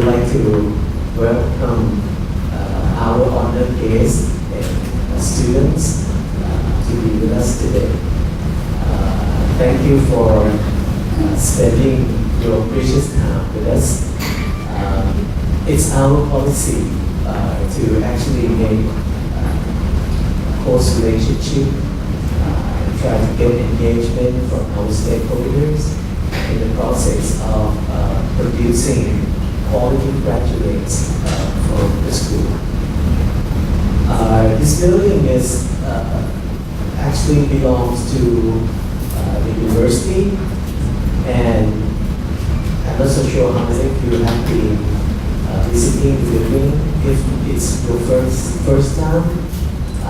like to welcome our honored guests and students to be with us today. Thank you for spending your precious time with us. It's our policy to actually make a close relationship and try to get engagement from our stakeholders in the process of producing quality graduates from the school. This building is actually belongs to the university, and I'm not so sure how many of you have been visiting the building. If it's your first time, I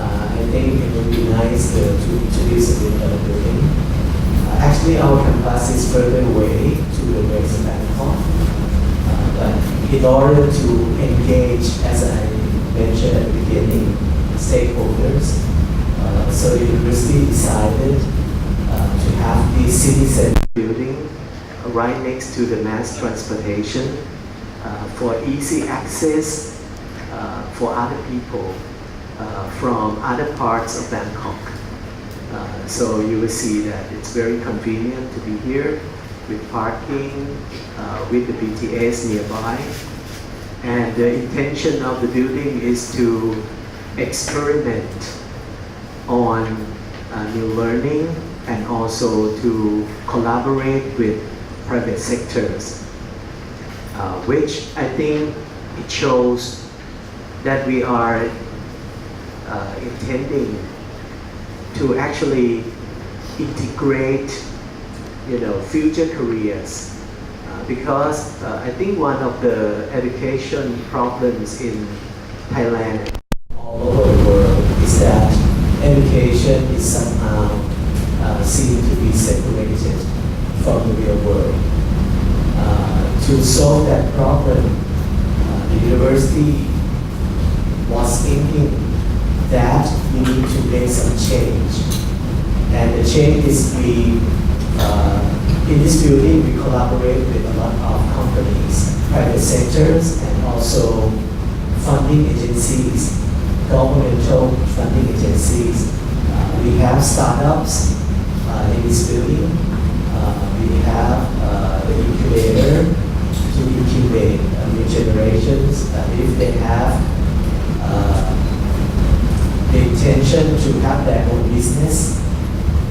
think it would be nice to introduce the building. Actually, our campus is further away to the west of Bangkok, but in order to engage, as I mentioned at the beginning, stakeholders, so the university decided to have the city center building right next to the mass transportation for easy access for other people from other parts of Bangkok. So you will see that it's very convenient to be here with parking, with the BTS nearby. And the intention of the building is to experiment on new learning and also to collaborate with private sectors, which I think it shows that we are intending to actually integrate, future careers. Because I think one of the education problems in Thailand all over the world is that education is somehow seen to be separated from the real world. To solve that problem, the university was thinking that we need to make some change. And the change is in this building we collaborate with a lot of companies, private sectors, and also funding agencies, governmental funding agencies. We have startups in this building. We have the incubator to incubate new generations. If they have the intention to have their own business,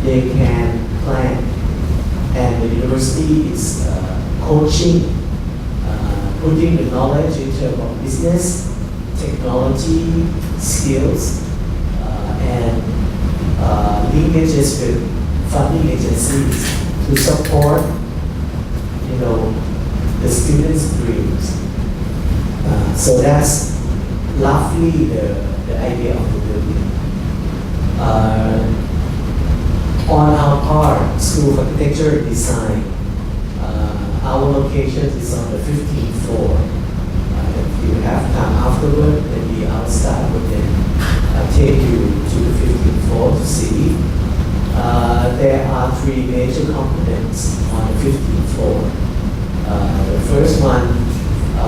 they can plan. And the university is coaching, putting the knowledge in terms of business, technology, skills, and linkages with funding agencies to support, the students' dreams. So that's roughly the idea of the building. On our part, School of Architecture and Design, our location is on the 15th floor. If you have time afterward, maybe our staff would then take you to the 15th floor to see. There are three major components on the 15th floor. The first one,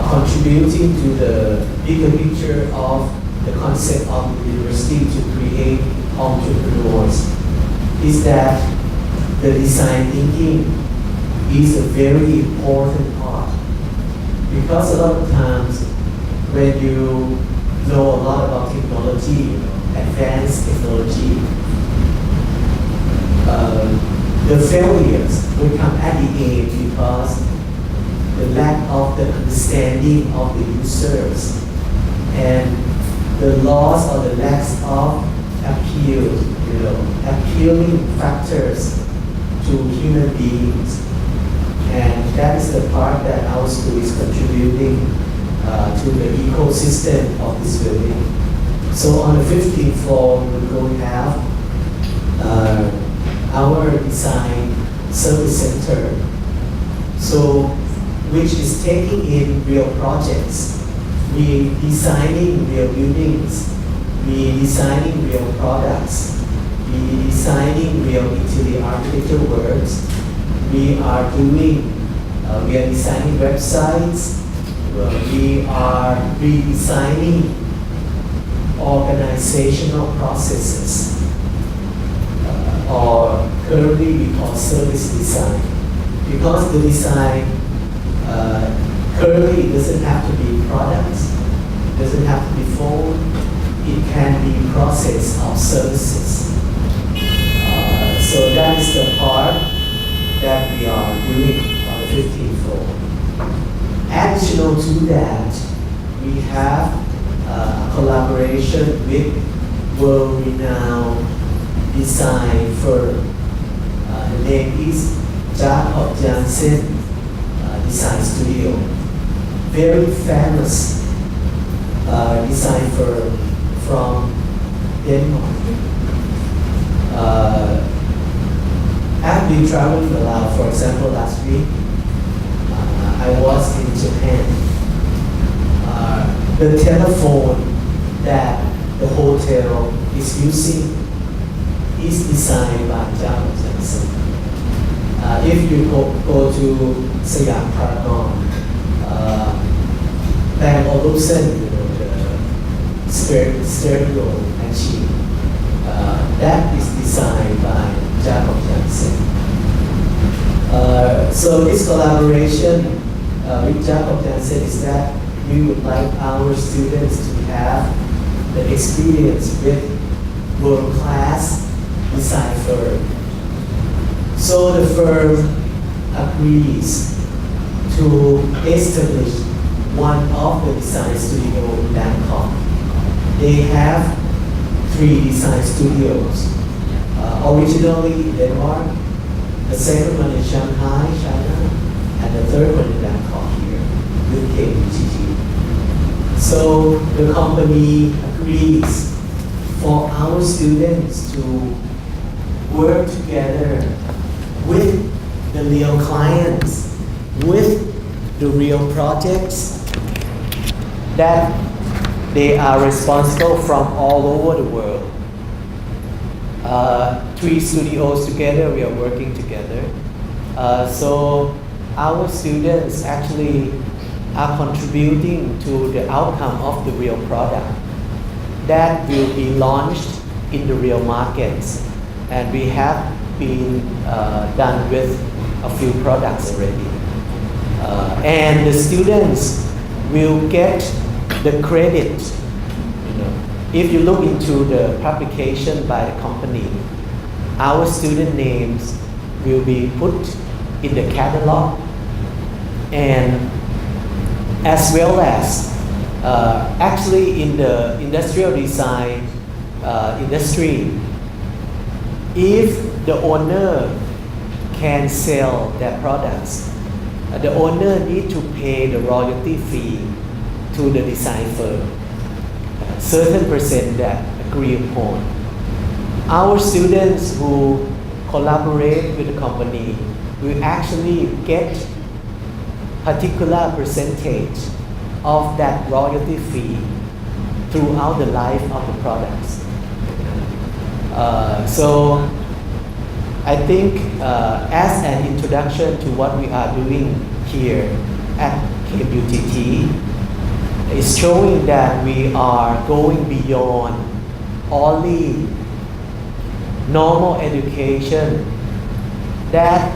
contributing to the bigger picture of the concept of the university to create entrepreneurs, is that the design thinking is a very important part. Because a lot of times when you know a lot about technology, advanced technology, the failures will come at the end because the lack of the understanding of the users and the loss or the lack of appealing factors to human beings. And that is the part that our school is contributing to the ecosystem of this building. So on the 15th floor, we're going to have our design service center, so which is taking in real projects. We designing real buildings, we designing real products, we designing real interior architecture works. We are designing websites, we are redesigning organizational processes, or currently we call service design. Because the design currently doesn't have to be products, doesn't have to be phone, it can be process of services. So that is the part that we are doing on the 15th floor. Additional to that, we have a collaboration with world-renowned design firm. The name is Jansen Design Studio. Very famous design firm from Denmark. I've been traveling around. For example, last week I was in Japan. The telephone that the hotel is using is designed by Jansen. If you go to Siam Paragon, Bang Olufsen, the stereo machine, that is designed by Jansen. So this collaboration with Jansen is that we would like our students to have the experience with world-class design firm. So the firm agrees to establish one of the design studios in Bangkok. They have 3 design studios. Originally in Denmark, the second one in Shanghai, China, and the third one in Bangkok here with KBGG. So the company agrees for our students to work together with the real clients, with the real projects that they are responsible from all over the world. 3 studios together, we are working together. So our students actually are contributing to the outcome of the real product that will be launched in the real markets. And we have been done with a few products already. And the students will get the credit. If you look into the publication by the company, our student names will be put in the catalog, and as well as actually in the industrial design industry, if the owner can sell their products, the owner need to pay the royalty fee to the design firm, certain percent that agree upon. Our students who collaborate with the company will actually get particular percentage of that royalty fee throughout the life of the products. So I think as an introduction to what we are doing here at KUTT, is showing that we are going beyond only normal education, that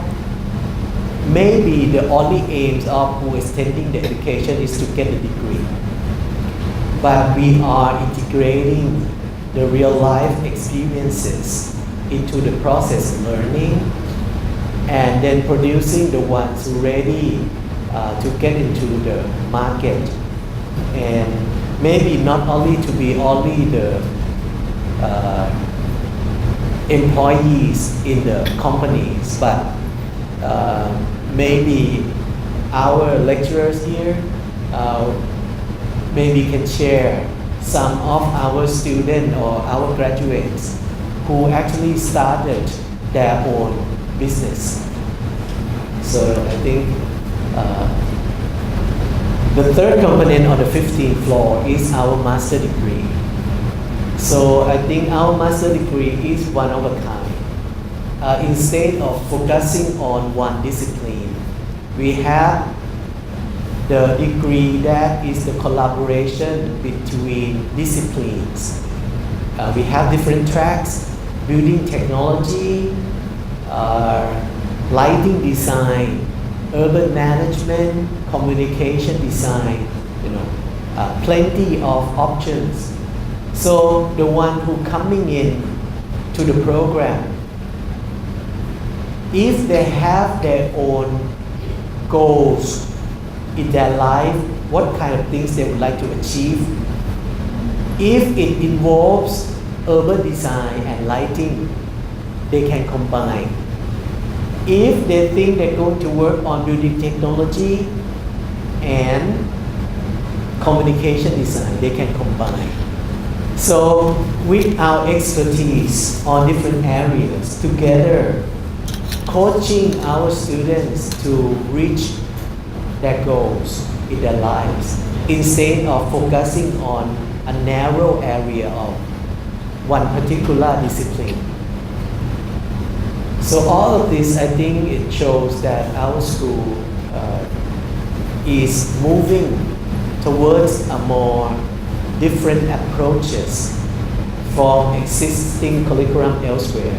maybe the only aims of who is attending the education is to get a degree. But we are integrating the real life experiences into the process of learning, and then producing the ones who are ready to get into the market. And maybe not only to be only the employees in the companies, but maybe our lecturers here maybe can share some of our students or our graduates who actually started their own business. So I think the third component on the 15th floor is our master degree. So I think our master degree is one of a kind. Instead of focusing on one discipline, we have the degree that is the collaboration between disciplines. We have different tracks: building technology, lighting design, urban management, communication design, plenty of options. So the one who coming in to the program, if they have their own goals in their life, what kind of things they would like to achieve, if it involves urban design and lighting, they can combine. If they think they're going to work on building technology and communication design, they can combine. So with our expertise on different areas, together coaching our students to reach their goals in their lives, instead of focusing on a narrow area of one particular discipline. So all of this, I think it shows that our school is moving towards a more different approaches from existing curriculum elsewhere.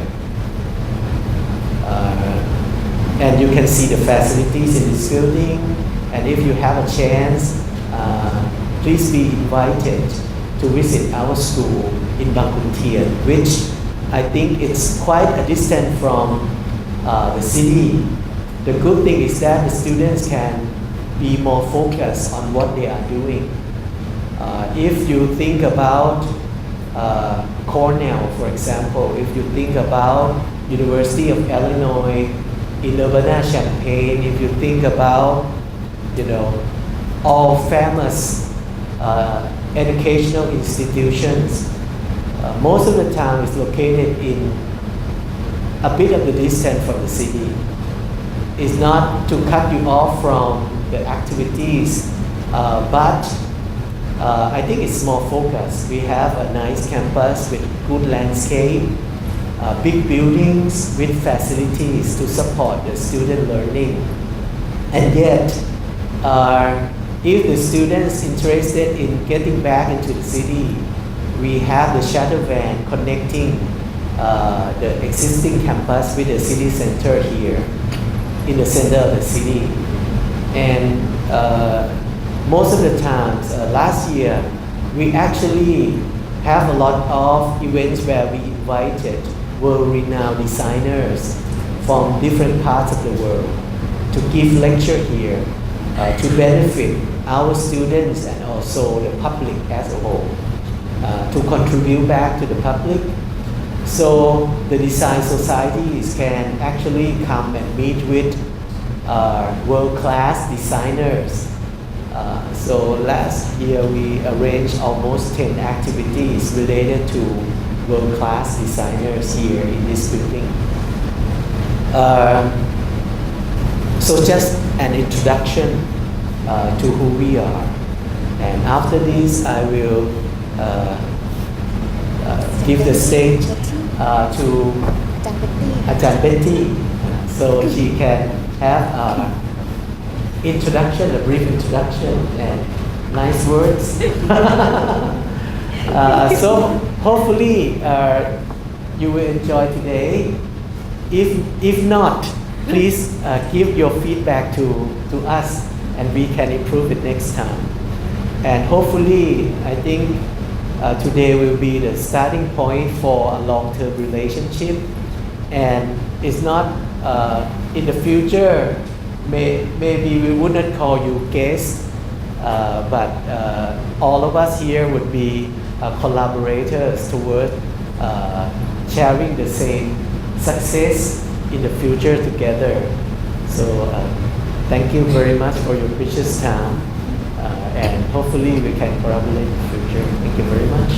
And you can see the facilities in this building, and if you have a chance, please be invited to visit our school in Bang Khun Thien, which I think it's quite a distance from the city. The good thing is that the students can be more focused on what they are doing. If you think about Cornell, for example, if you think about University of Illinois in Urbana-Champaign, if you think about, all famous educational institutions, most of the time is located in a bit of the distance from the city. It's not to cut you off from the activities, but I think it's more focused. We have a nice campus with good landscape, big buildings with facilities to support the student learning. And yet, if the students interested in getting back into the city, we have the shuttle van connecting the existing campus with the city center here in the center of the city. And most of the times, last year, we actually have a lot of events where we invited world-renowned designers from different parts of the world to give lecture here to benefit our students and also the public as a whole, to contribute back to the public. So the design societies can actually come and meet with world-class designers. So last year we arranged almost 10 activities related to world-class designers here in this building. So just an introduction to who we are. And after this, I will give the stage to Ajahn Betty, so she can have introduction, a brief introduction and nice words. So hopefully you will enjoy today. If not, please give your feedback to us and we can improve it next time. And hopefully, I think today will be the starting point for a long-term relationship. And it's not in the future, maybe we would not call you guests, but all of us here would be collaborators toward sharing the same success in the future together. So thank you very much for your precious time, and hopefully we can collaborate in the future. Thank you very much.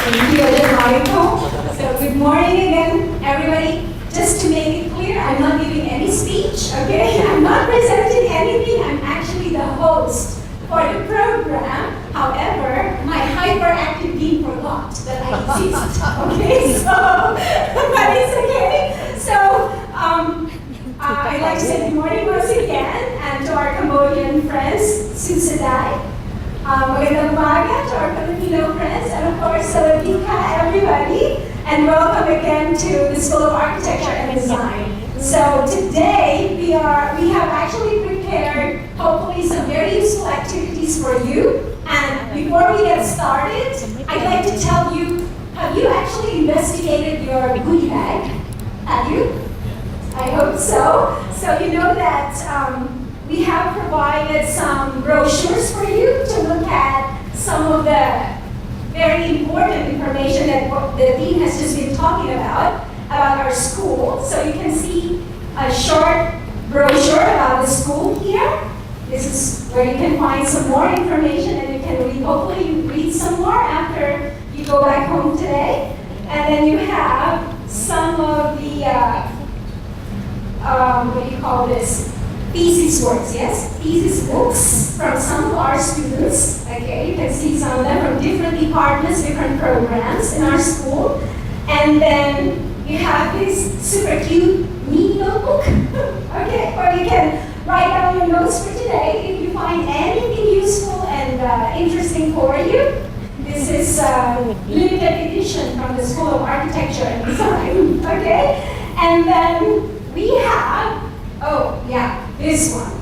Thank you, Michael. So good morning again, everybody. Just to make it clear, I'm not giving any speech, okay? I'm not presenting anything. I'm actually the host for the program. However, my hyperactive being forgot that I exist, okay? So, but it's okay. So, I like to say good morning once again, and to our Cambodian friends, SoAD. Magandang umaga to our Filipino friends, and of course, SoAD everybody, and welcome again to the School of Architecture and Design. So today we have actually prepared hopefully some very useful activities for you. And before we get started, I'd like to tell you, have you actually investigated your goodie bag? Have you? I hope so. So you know that we have provided some brochures for you to look at some of the very important information that the Dean has just been talking about our school. So you can see a short brochure about the school here. This is where you can find some more information, and you can read, hopefully you read some more after you go back home today. And then you have some of the, what do you call this? Thesis works, yes? Thesis books from some of our students. Okay, you can see some of them from different departments, different programs in our school. And then you have this super cute neat notebook, okay, where you can write down your notes for today if you find anything useful and interesting for you. This is limited edition from the School of Architecture and Design, okay? And then we have, oh yeah, this one.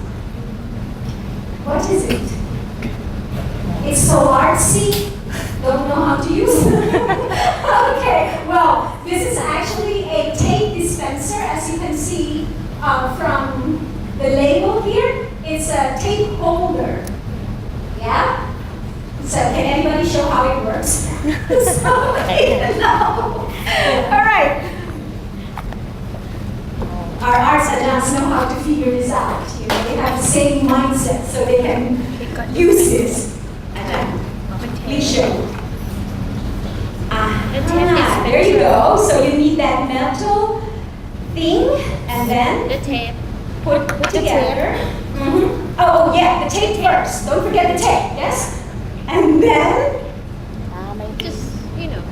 What is it? It's SoAD. Don't know how to use it. Okay, well, this is actually a tape dispenser, as you can see from the label here. It's a tape holder. Yeah? So can anybody show how it works? So, no. All right. Our arts adults know how to figure this out. You know, they have the same mindset, so they can use this. Please show. There you go. So you need that metal thing, and then The tape. put together. Oh yeah, the tape first. Don't forget the tape. Yes, and then Just, you know.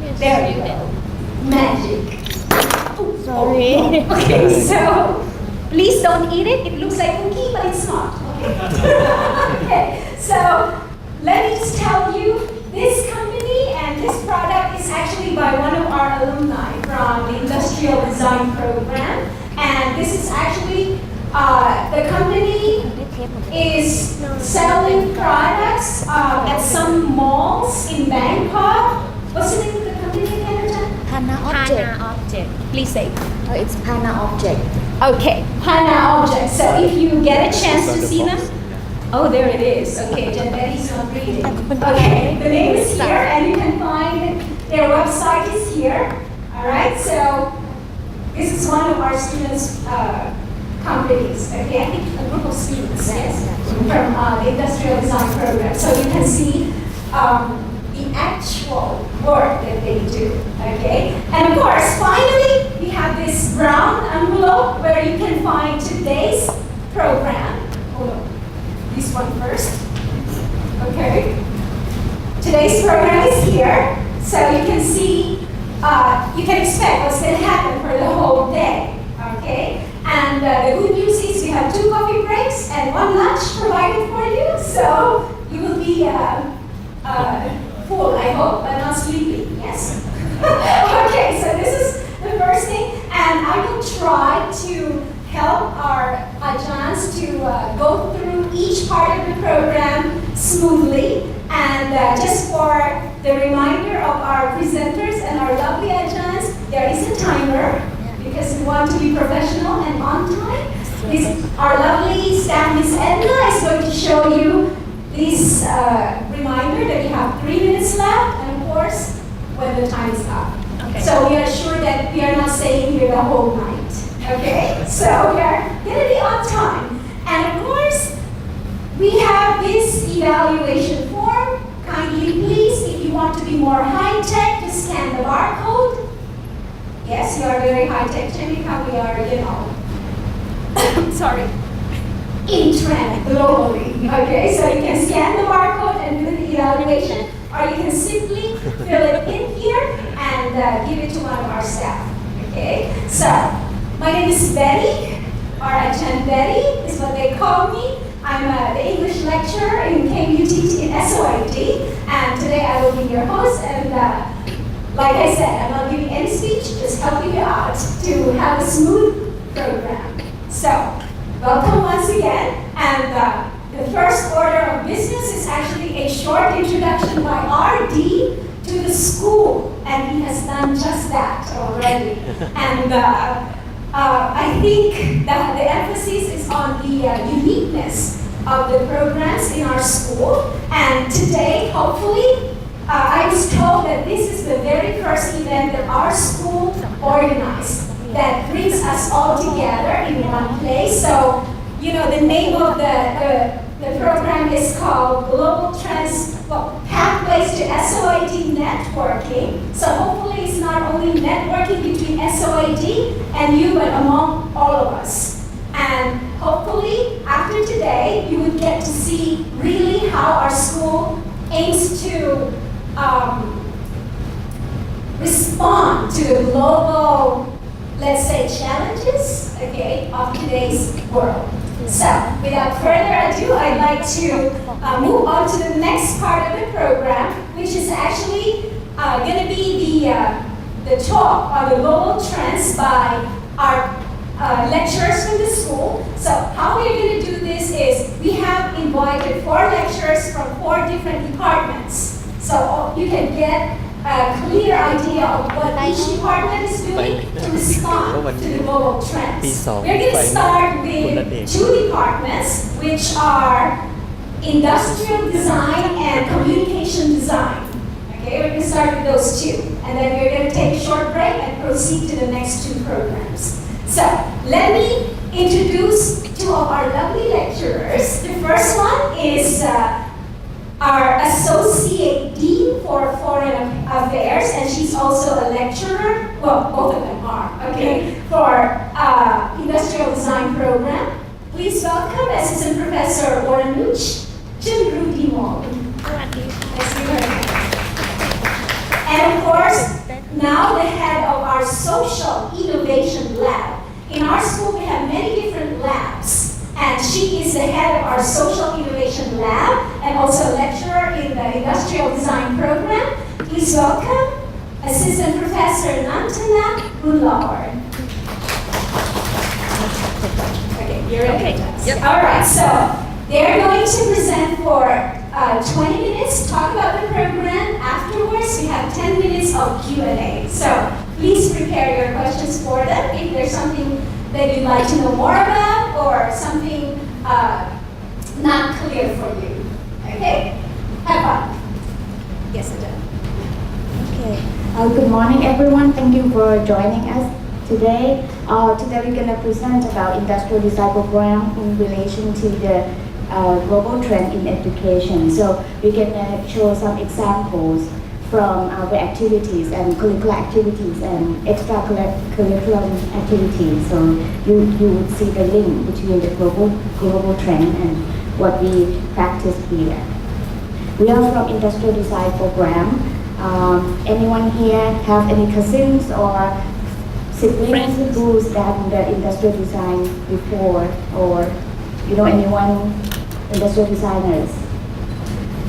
Just there you do go. Magic. Sorry. Okay, so please don't eat it. It looks like cookie, but it's not. Okay. Okay. So let me just tell you, this company and this product is actually by one of our alumni from the Industrial Design Program. And this is actually, the company is selling products at some malls in Bangkok. What's the name of the company again? Pana object. Object. Please say. Oh, it's Pana object. Okay, Hana Object. So if you get a chance to see them, oh, there it is. Okay, Jen Betty's not reading. Okay, the name is here, and you can find their website is here. All right, so this is one of our students' companies. Okay, I think a group of students, yes, from the Industrial Design Program. So you can see the actual work that they do. Okay, and of course, finally, we have this brown envelope where you can find today's program. Hold on. This one first. Okay. Today's program is here, so you can see, you can expect what's going to happen for the whole day. Okay. And the good news is we have 2 coffee breaks and 1 lunch provided for you, so you will be full, I hope, but not sleepy. Yes. Okay. So this is the first thing, and I will try to help our adjunts to go through each part of the program smoothly. And just for the reminder of our presenters and our lovely adjunts, there is a timer because we want to be professional and on time. Our lovely staff, Miss Edna, is going to show you this reminder that you have 3 minutes left, and of course, when the time is up. Okay. So we are sure that we are not staying here the whole night. Okay, so we are going to be on time. And of course, we have this evaluation form. Kindly please, if you want to be more high-tech, just scan the barcode. Yes, you are very high-tech, Jenica. We are, you know, sorry, in trend globally. Okay, so you can scan the barcode and do the evaluation, or you can simply fill it in here and give it to one of our staff. Okay, so my name is Betty. or Achanderi is what they call me. I'm the English lecturer in KUTT in SoAD, and today I will be your host. And like I said, I'm not giving any speech, just helping you out to have a smooth program. So, welcome once again. And the first order of business is actually a short introduction by RD to the school, and he has done just that already. And I think that the emphasis is on the uniqueness of the programs in our school. And today, hopefully, I was told that this is the very first event that our school organized that brings us all together in one place. So, you know, the name of the program is called Pathways to SoAD Networking. So hopefully it's not only networking between SoAD and you, but among all of us. And hopefully after today, you would get to see really how our school aims to respond to the global, let's say, challenges, okay, of today's world. So, without further ado, I'd like to move on to the next part of the program, which is actually going to be the talk on the global trends by our lecturers from the school. So, how we're going to do this is we have invited 4 lecturers from 4 different departments. So, you can get a clear idea of what each department is doing to respond to the global trends. We're going to start with 2 departments, which are industrial design and communication design. Okay, we're going to start with those 2. And then we're going to take a short break and proceed to the next 2 programs. So, let me introduce 2 of our lovely lecturers. The first one is our Associate Dean for Foreign Affairs, and she's also a lecturer, well, both of them are, okay, for Industrial Design Program. Please welcome Assistant Professor Waranuch Chandru. Let's give her a hand. And of course, now the head of our Social Innovation Lab. In our school, we have many different labs. And she is the head of our Social Innovation Lab and also a lecturer in the Industrial Design Program. Please welcome Assistant Professor Nantana Runlawar. Okay, you're ready? Okay. Yep. All right, so they're going to present for 20 minutes, talk about the program. Afterwards, we have 10 minutes of Q&A. So please prepare your questions for them. If there's something that you'd like to know more about or something not clear for you. Okay? Have fun. Yes, Adele. Okay. Good morning, everyone. Thank you for joining us today. Today we're going to present about industrial design program in relation to the global trend in education. So we're going to show some examples from our activities and curricular activities and extracurricular activities. So you would see the link between the global trend and what we practice here. We are from Industrial Design Program. Anyone here have any cousins or siblings who's done the industrial design before, or you know anyone industrial designers?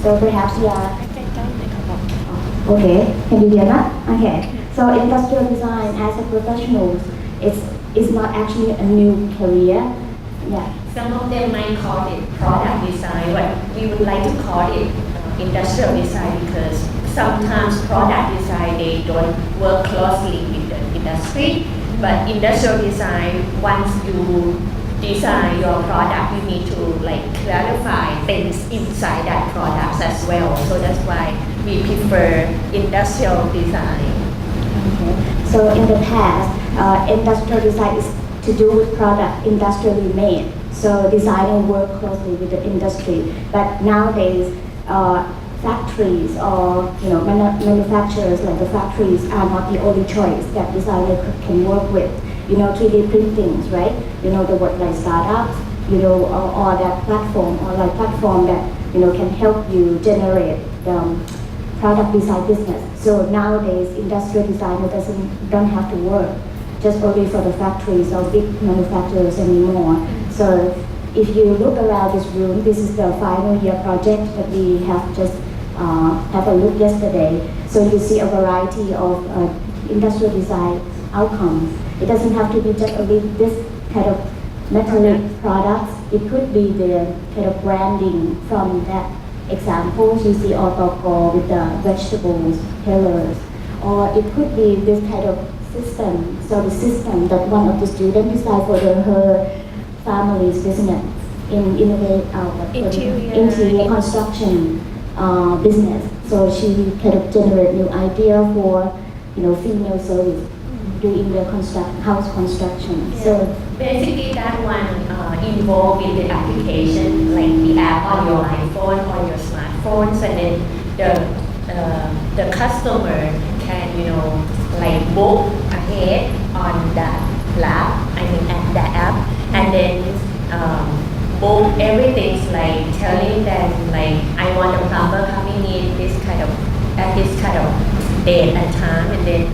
So perhaps you are. Okay, can you hear that? Okay, so industrial design as a professional is not actually a new career. Yeah. Some of them might call it product design, but we would like to call it industrial design because sometimes product design, they don't work closely with the industry. But industrial design, once you design your product, you need to like clarify things inside that product as well. So that's why we prefer industrial design. Okay. So in the past, industrial design is to do with product industrially made. So designer work closely with the industry. But nowadays, factories or manufacturers like the factories are not the only choice that designer can work with. 3D printings, right? The word like startups, or that platform, online platform that can help you generate product design business. So nowadays, industrial designer don't have to work just only for the factories or big manufacturers anymore. So if you look around this room, this is the final year project that we have just have a look yesterday. So you see a variety of industrial design outcomes. It doesn't have to be just only this kind of metallic products. It could be the kind of branding from that example. You see autoco with the vegetables, pillars, or it could be this kind of system. So the system that one of the students designed for her family's business in interior construction business. So she kind of generate new idea for female service doing the house construction. Yeah. So basically that one involved in the application, like the app on your iPhone or your smartphones, and then the customer can like book ahead on that at the app, and then book everything's like telling them like I want a plumber coming in at this kind of date and time, and then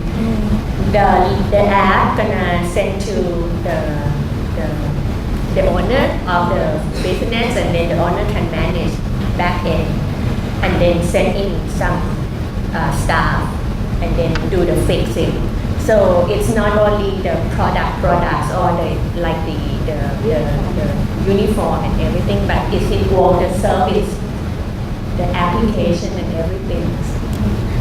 the app gonna send to the owner of the business, and then the owner can manage back end and then send in some staff and then do the fixing. So it's not only the products or the uniform and everything, but it's involved the service, the application and everything.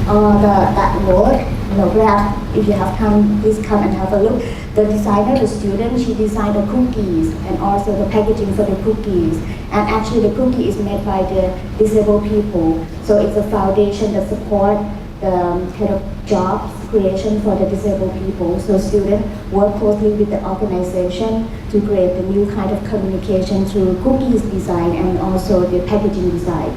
That work, perhaps if you have time, please come and have a look. The designer, the student, she designed the cookies and also the packaging for the cookies. And actually the cookie is made by the disabled people. So it's a foundation that supports the kind of jobs creation for the disabled people. So students work closely with the organization to create the new kind of communication through cookies design and also the packaging design.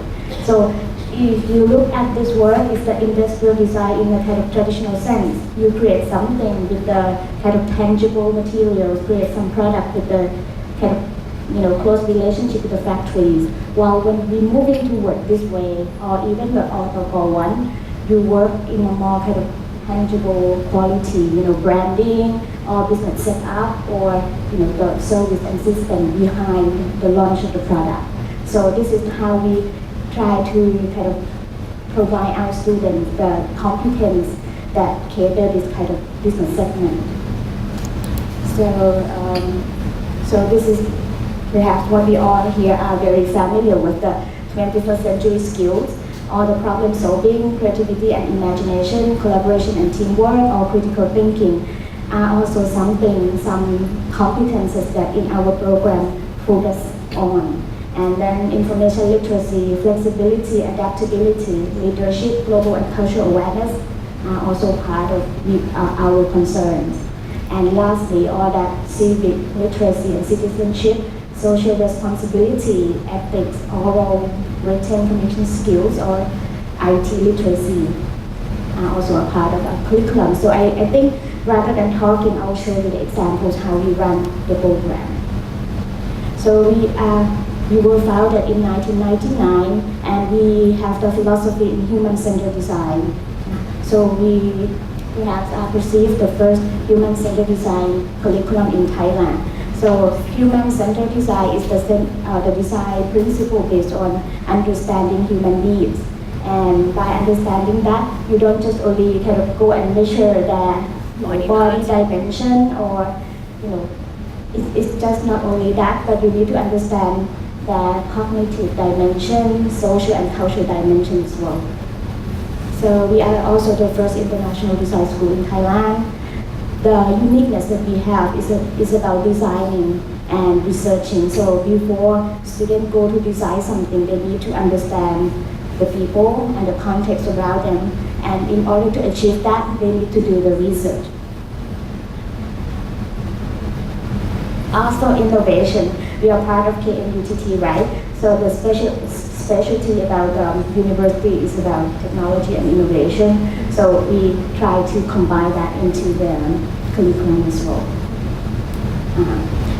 So if you look at this work, it's the industrial design in a kind of traditional sense. You create something with the kind of tangible materials, create some product with the kind of close relationship with the factories. While when we moving toward this way, or even the autoco one, you work in a more kind of tangible quality, branding or business setup, or the service and system behind the launch of the product. So this is how we try to kind of provide our students the competence that cater this kind of business segment. So this is perhaps what we all here are very familiar with, the 21st century skills, or the problem solving, creativity and imagination, collaboration and teamwork, or critical thinking are also some competences that in our program focus on. And then information literacy, flexibility, adaptability, leadership, global and cultural awareness are also part of our concerns. And lastly, all that civic literacy and citizenship, social responsibility, ethics, oral, written communication skills, or IT literacy are also a part of our curriculum. So I think rather than talking, I'll show you the examples how we run the program. So we were founded in 1999, and we have the philosophy in human-centered design. So we have received the first human-centered design curriculum in Thailand. So human-centered design is the design principle based on understanding human needs. And by understanding that, you don't just only kind of go and measure their body dimension, or it's just not only that, but you need to understand the cognitive dimension, social and cultural dimension as well. So we are also the first international design school in Thailand. The uniqueness that we have is about designing and researching. So before students go to design something, they need to understand the people and the context around them. And in order to achieve that, they need to do the research. Also innovation. We are part of KMUTT, right? So the specialty about university is about technology and innovation. So we try to combine that into the curriculum as well.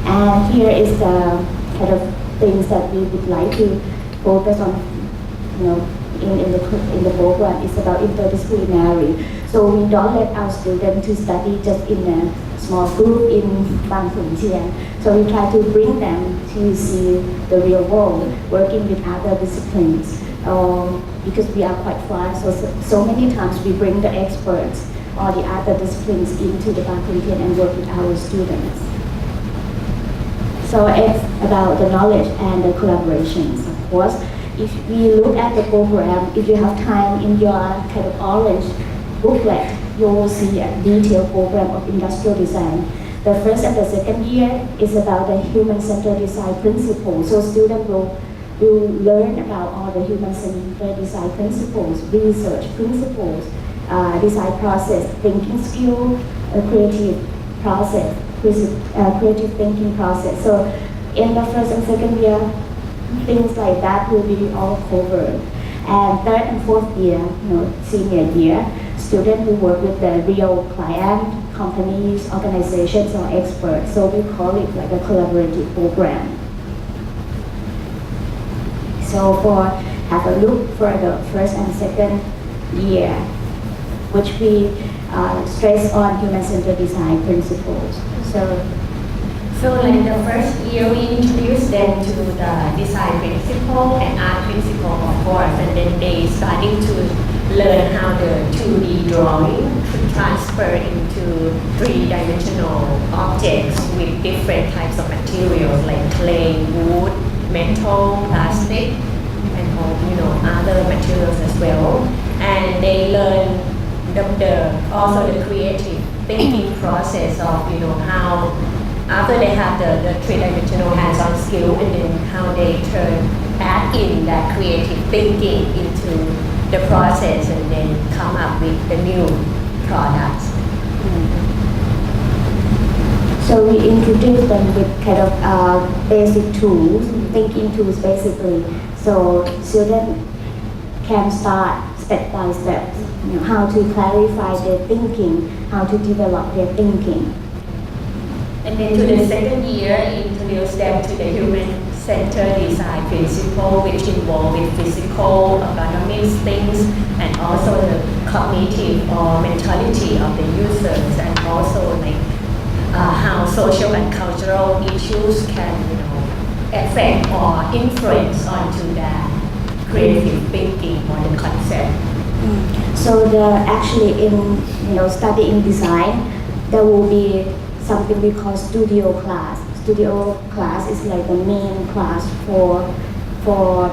And here is the kind of things that we would like to focus on, in the program. It's about interdisciplinary. So we don't let our students to study just in a small group in Bang Khun Tien. So we try to bring them to see the real world, working with other disciplines. Because we are quite far, so many times we bring the experts or the other disciplines into the Bang Khun Tien and work with our students. So it's about the knowledge and the collaborations, of course. If we look at the program, if you have time in your kind of orange booklet, you will see a detailed program of industrial design. The first and the second year is about the human-centered design principles. So students will learn about all the human-centered design principles, research principles, design process, thinking skill, creative process, creative thinking process. So in the first and second year, things like that will be all covered. And third and fourth year, senior year, students will work with the real client, companies, organizations, or experts. So we call it like a collaborative program. So have a look for the first and second year, which we stress on human-centered design principles. So like the first year we introduced them to the design principle and art principle, of course, and then they starting to learn how the 2D drawing to transfer into 3-dimensional objects with different types of materials like clay, wood, metal, plastic, and all, other materials as well. And they learn also the creative thinking process of, how after they have the 3-dimensional hands-on skill, and then how they add in that creative thinking into the process and then come up with the new products. So we introduce them with kind of basic tools, thinking tools basically. So students can start step by step, how to clarify their thinking, how to develop their thinking. And then to the second year, introduce them to the human-centered design principle, which involve with physical, ergonomics things, and also the cognitive or mentality of the users, and also like how social and cultural issues can affect or influence onto that creative thinking or the concept. So actually in studying design, there will be something we call studio class. Studio class is like the main class for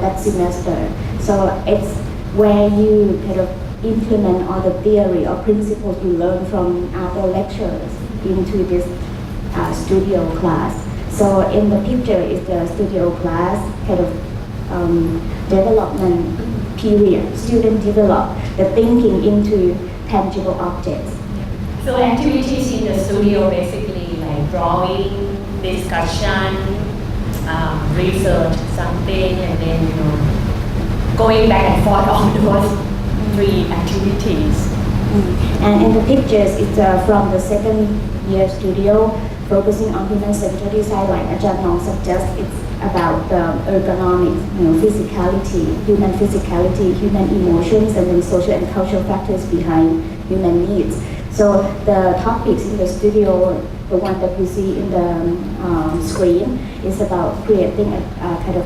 that semester. So it's where you kind of implement all the theory or principles you learn from other lectures into this studio class. So in the picture is the studio class kind of development period. Students develop the thinking into tangible objects. So activities in the studio basically like drawing, discussion, research something, and then going back and forth on those 3 activities. And in the pictures, it's from the second year studio, focusing on human-centered design, like Ajahn Nong suggests. It's about the ergonomics, physicality, human emotions, and then social and cultural factors behind human needs. So the topics in the studio, the one that you see in the screen, is about creating a kind of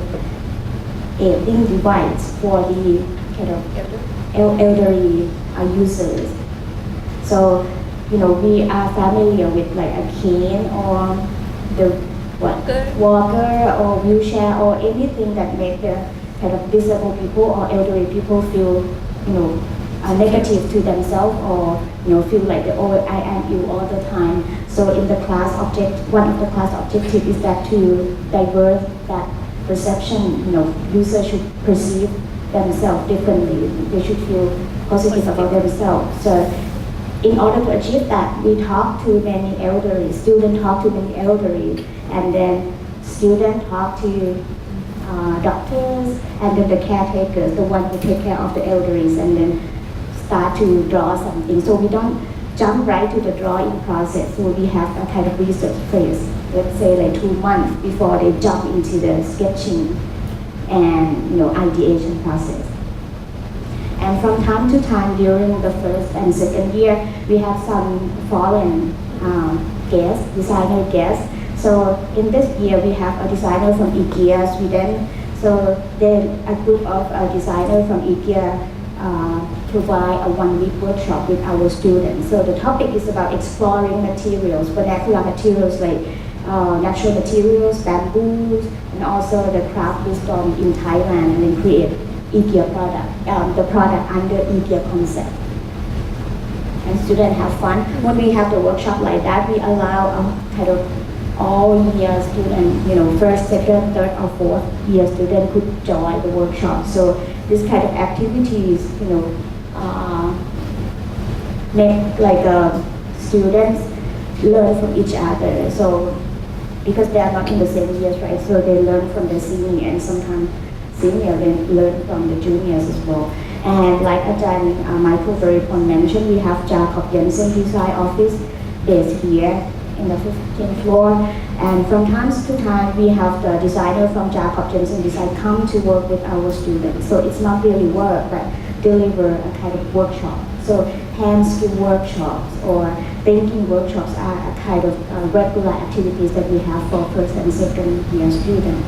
aiding device for the kind of elderly users. So, we are familiar with like a cane or the walker or wheelchair or anything that make the kind of disabled people or elderly people feel, negative to themselves or, feel like I am ill all the time. So in the class one of the class objectives is that to divert that perception, users should perceive themselves differently. They should feel positive about themselves. So in order to achieve that, we talk to many elderly, students talk to many elderly, and then students talk to doctors, and then the caretakers, the one who take care of the elderly, and then start to draw something. So we don't jump right to the drawing process. So we have a kind of research phase, let's say like 2 months before they jump into the sketching and ideation process. And from time to time during the first and second year, we have some foreign guests, designer guests. So in this year, we have a designer from IKEA, Sweden. So then a group of designers from IKEA provide a one-week workshop with our students. So the topic is about exploring materials, vernacular materials like natural materials, bamboos, and also the craft wisdom in Thailand, and then create IKEA product, the product under IKEA concept. And students have fun. When we have the workshop like that, we allow kind of all year students, first, second, third, or fourth year students could join the workshop. So this kind of activities, make like students learn from each other. So because they are not in the same years, right? So they learn from the senior, and sometimes senior then learn from the juniors as well. And like Ajahn Michael Veripon mentioned, we have Jacob Jensen Design Office based here in the 15th floor. And from time to time, we have the designer from Jacob Jensen Design come to work with our students. So it's not really work, but deliver a kind of workshop. So hand skill workshops or thinking workshops are a kind of regular activities that we have for first and second year students.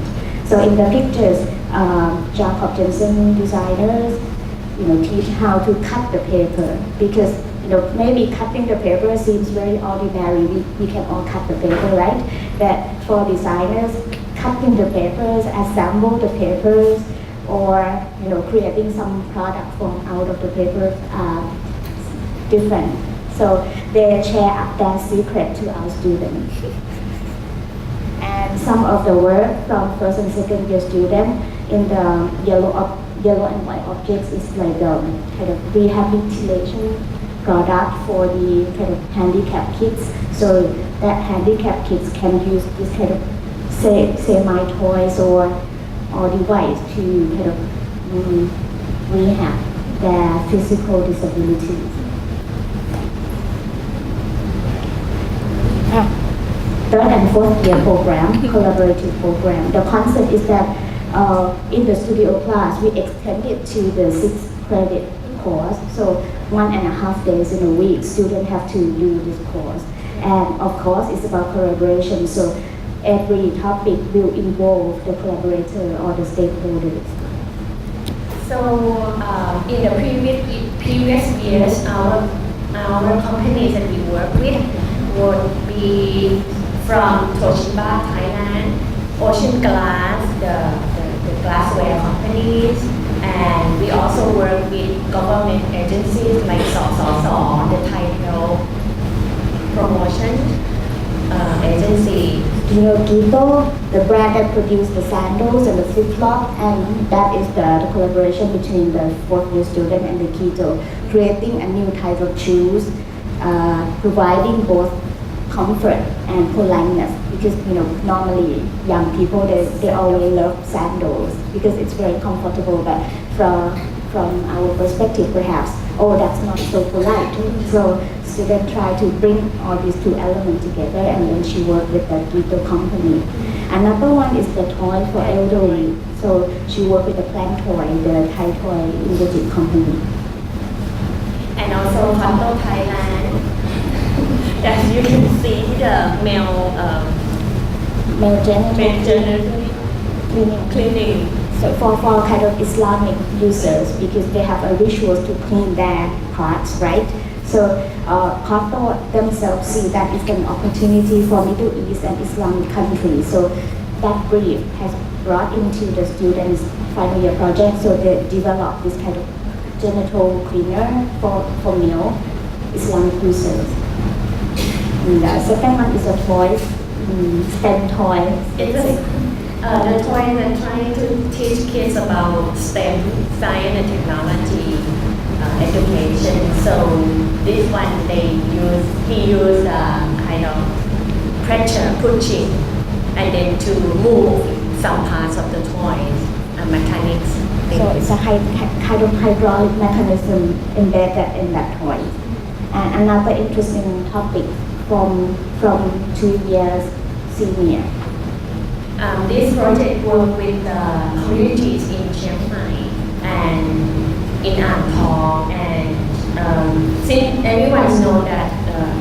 So in the pictures, Jacob Jensen designers, teach how to cut the paper, because maybe cutting the paper seems very ordinary. We can all cut the paper, right? But for designers, cutting the papers, assemble the papers, or creating some product from out of the papers are different. So they share their secret to our students. And some of the work from first and second year students in the yellow and white objects is like kind of rehabilitation product for the kind of handicapped kids. So that handicapped kids can use this kind of semi-toys or device to kind of rehab their physical disabilities. Third and fourth year program, collaborative program. The concept is that in the studio class, we extend it to the 6 credit course. So 1.5 days in a week, students have to do this course. And of course, it's about collaboration. So every topic will involve the collaborator or the stakeholders. So in the previous years, our companies that we work with would be from Toshiba, Thailand, Ocean Glass, the glassware companies, and we also work with government agencies like SoAD, the Thai Health Promotion Agency. Gito, the brand that produced the sandals and the flip-flop, and that is the collaboration between the fourth year student and the Gito, creating a new type of shoes, providing both comfort and politeness, because normally young people they always love sandals because it's very comfortable, but from our perspective perhaps, that's not so polite. So students try to bring all these two elements together, and then she worked with the Gito company. Another one is the toy for elderly. So she worked with the Plant Toy, the Thai toy innovative company. And also Conto Thailand. As you can see, the male genital cleaning. So for kind of Islamic users, because they have a rituals to clean their parts, right? So Qatar themselves see that it's an opportunity for Middle East and Islamic countries. So that brief has brought into the students' final year project. So they develop this kind of genital cleaner for male Islamic users. And the second one is a toy, STEM toy. The toy that trying to teach kids about STEM, science and technology education. So this one he used kind of pressure pushing, and then to move some parts of the toys, mechanics. So it's a kind of hydraulic mechanism embedded in that toy. And another interesting topic from 2 years senior. This project worked with communities in Chiang Mai and in Ang Thong, and since everyone knows that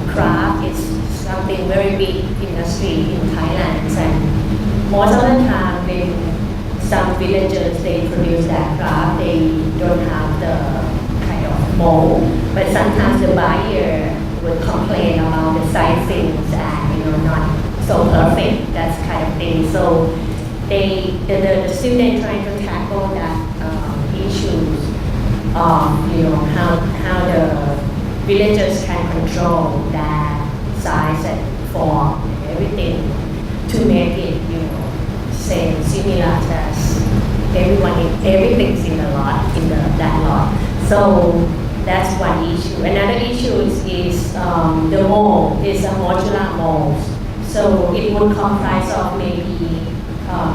craft is something something very big industry in Thailand, and most of the time when some villagers they produce that craft, they don't have the kind of mold, but sometimes the buyer would complain about the sizings and not so perfect, that kind of thing. So the student trying to tackle that issues of how the villagers can control that size and form and everything to make it same similar as everything's in the lot that lot. So that's one issue. Another issue is the mold is a modular mold. So it would comprise of maybe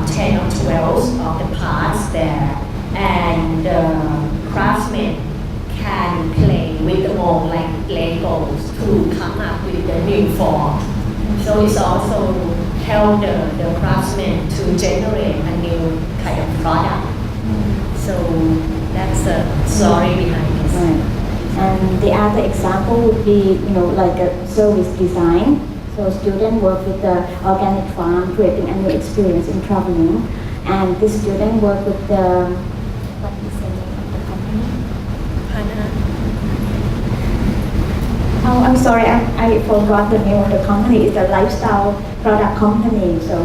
10 or 12 of the parts there, and the craftsmen can play with the mold like Legos to come up with the new form. So it's also help the craftsmen to generate a new kind of product. So that's the story behind this. Right. And the other example would be, like a service design. So students work with the organic farm, creating a new experience in traveling. And this student work with the, what is the name of the company? Oh, I'm sorry, I forgot the name of the company. It's a lifestyle product company. So